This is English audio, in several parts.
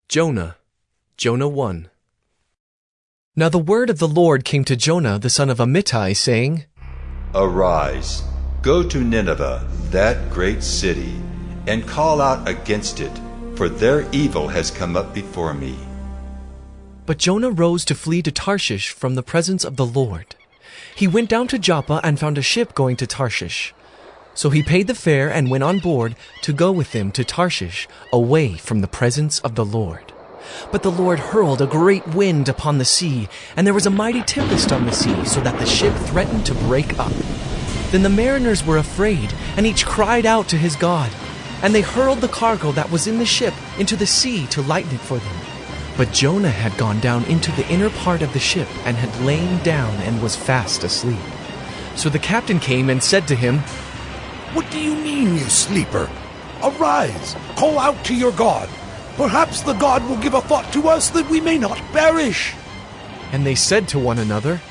Jonah 1. Now the word of the Lord came to Jonah the son of Amittai, saying, Arise, go to Nineveh, that great city, and call out against it, for their evil has come up before me. But Jonah rose to flee to Tarshish from the presence of the Lord. He went down to Joppa and found a ship going to Tarshish. So he paid the fare and went on board to go with them to Tarshish, away from the presence of the Lord. But the Lord hurled a great wind upon the sea, and there was a mighty tempest on the sea, so that the ship threatened to break up. Then the mariners were afraid, and each cried out to his God. And they hurled the cargo that was in the ship into the sea to lighten it for them. But Jonah had gone down into the inner part of the ship and had lain down and was fast asleep. So the captain came and said to him, What do you mean, you sleeper? Arise, call out to your God. Perhaps the God will give a thought to us that we may not perish. And they said to one another,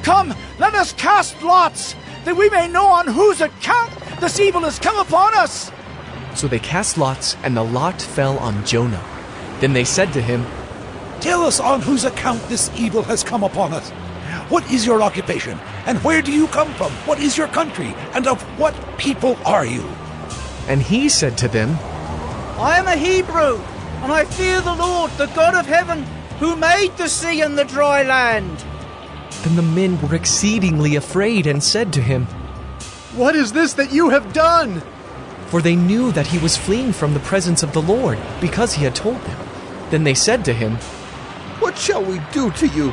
Come, let us cast lots, that we may know on whose account this evil has come upon us. So they cast lots, and the lot fell on Jonah. Then they said to him, Tell us on whose account this evil has come upon us. What is your occupation, and where do you come from? What is your country, and of what people are you? And he said to them, I am a Hebrew, and I fear the Lord, the God of heaven, who made the sea and the dry land. Then the men were exceedingly afraid and said to him, What is this that you have done? For they knew that he was fleeing from the presence of the Lord, because he had told them. Then they said to him, What shall we do to you,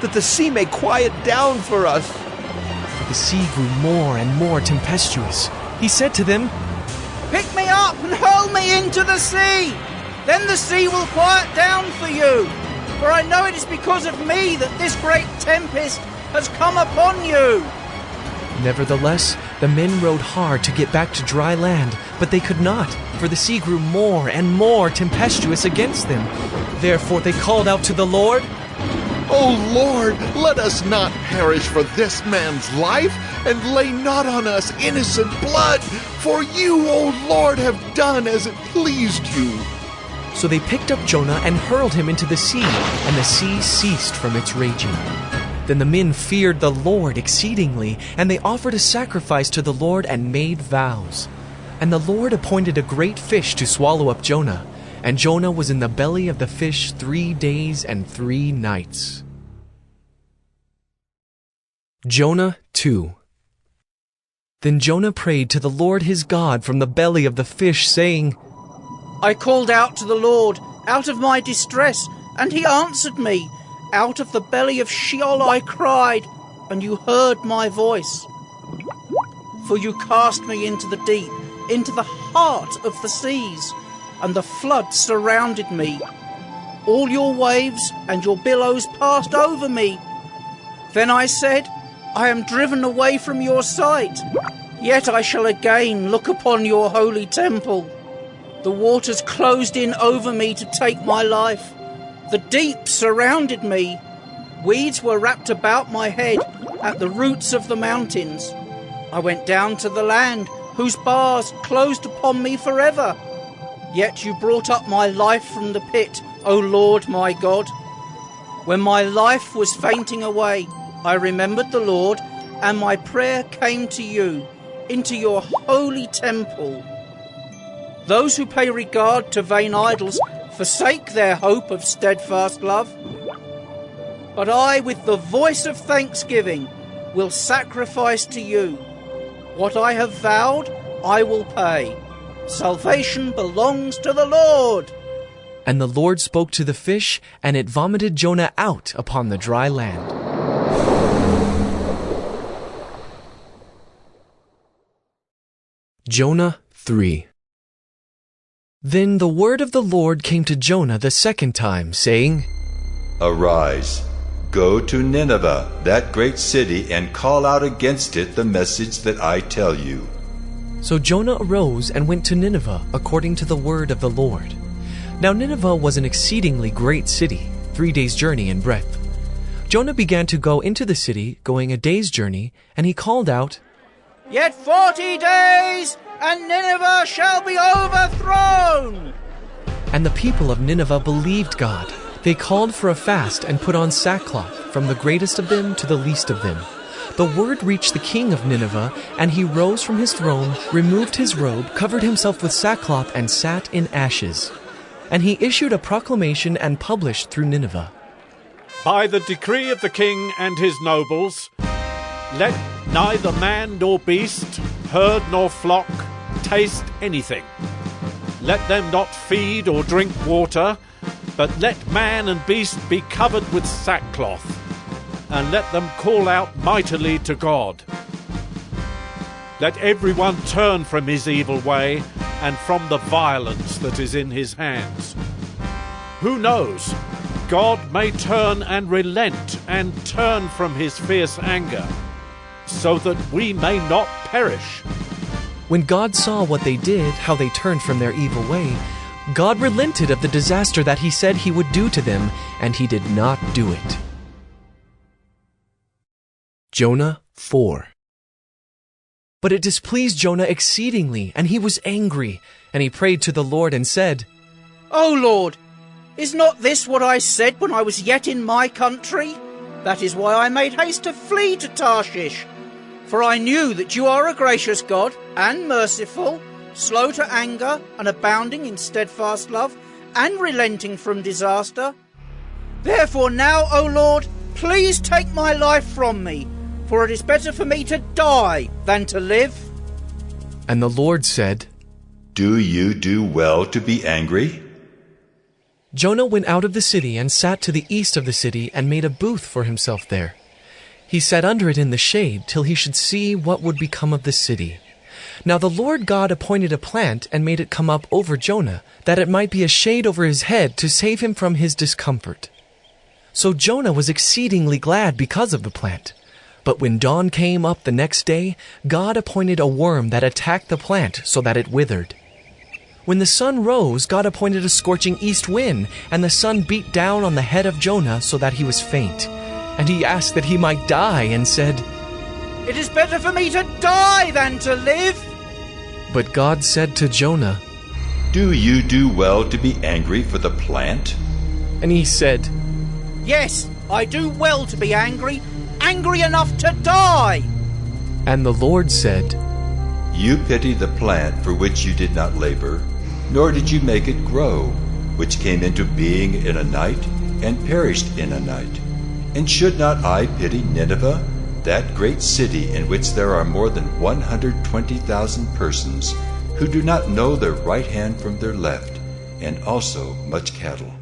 that the sea may quiet down for us? For the sea grew more and more tempestuous. He said to them, Pick me up and hurl me into the sea. Then the sea will quiet down for you. For I know it is because of me that this great tempest has come upon you. Nevertheless, the men rowed hard to get back to dry land, but they could not, for the sea grew more and more tempestuous against them. Therefore they called out to the Lord, O Lord, let us not perish for this man's life, and lay not on us innocent blood, for you, O Lord, have done as it pleased you. So they picked up Jonah and hurled him into the sea, and the sea ceased from its raging. Then the men feared the Lord exceedingly, and they offered a sacrifice to the Lord and made vows. And the Lord appointed a great fish to swallow up Jonah, and Jonah was in the belly of the fish 3 days and 3 nights. Jonah 2. Then Jonah prayed to the Lord his God from the belly of the fish, saying, I called out to the Lord out of my distress, and he answered me. Out of the belly of Sheol I cried, and you heard my voice. For you cast me into the deep, into the heart of the seas, and the flood surrounded me. All your waves and your billows passed over me. Then I said, I am driven away from your sight, yet I shall again look upon your holy temple. The waters closed in over me to take my life. The deep surrounded me. Weeds were wrapped about my head at the roots of the mountains. I went down to the land, whose bars closed upon me forever. Yet you brought up my life from the pit, O Lord my God. When my life was fainting away, I remembered the Lord, and my prayer came to you, into your holy temple. Those who pay regard to vain idols forsake their hope of steadfast love. But I, with the voice of thanksgiving, will sacrifice to you. What I have vowed, I will pay. Salvation belongs to the Lord. And the Lord spoke to the fish, and it vomited Jonah out upon the dry land. Jonah 3. Then the word of the Lord came to Jonah the second time, saying, Arise, go to Nineveh, that great city, and call out against it the message that I tell you. So Jonah arose and went to Nineveh according to the word of the Lord. Now Nineveh was an exceedingly great city, 3 days' journey in breadth. Jonah began to go into the city, going a day's journey, and he called out, Yet 40 days, and Nineveh shall be overthrown. And the people of Nineveh believed God. They called for a fast and put on sackcloth, from the greatest of them to the least of them. The word reached the king of Nineveh, and he rose from his throne, removed his robe, covered himself with sackcloth, and sat in ashes. And he issued a proclamation and published through Nineveh. By the decree of the king and his nobles, let neither man nor beast, herd nor flock, taste anything. Let them not feed or drink water, but let man and beast be covered with sackcloth, and let them call out mightily to God. Let everyone turn from his evil way and from the violence that is in his hands. Who knows? God may turn and relent and turn from his fierce anger, so that we may not perish. When God saw what they did, how they turned from their evil way, God relented of the disaster that he said he would do to them, and he did not do it. Jonah 4. But it displeased Jonah exceedingly, and he was angry, and he prayed to the Lord and said, O Lord, is not this what I said when I was yet in my country? That is why I made haste to flee to Tarshish. For I knew that you are a gracious God and merciful, slow to anger and abounding in steadfast love, and relenting from disaster. Therefore now, O Lord, please take my life from me, for it is better for me to die than to live. And the Lord said, Do you do well to be angry? Jonah went out of the city and sat to the east of the city and made a booth for himself there. He sat under it in the shade till he should see what would become of the city. Now the Lord God appointed a plant and made it come up over Jonah, that it might be a shade over his head to save him from his discomfort. So Jonah was exceedingly glad because of the plant. But when dawn came up the next day, God appointed a worm that attacked the plant so that it withered. When the sun rose, God appointed a scorching east wind, and the sun beat down on the head of Jonah so that he was faint. And he asked that he might die, and said, It is better for me to die than to live. But God said to Jonah, Do you do well to be angry for the plant? And he said, Yes, I do well to be angry, angry enough to die. And the Lord said, You pity the plant for which you did not labor, nor did you make it grow, which came into being in a night and perished in a night. And should not I pity Nineveh, that great city in which there are more than 120,000 persons who do not know their right hand from their left, and also much cattle?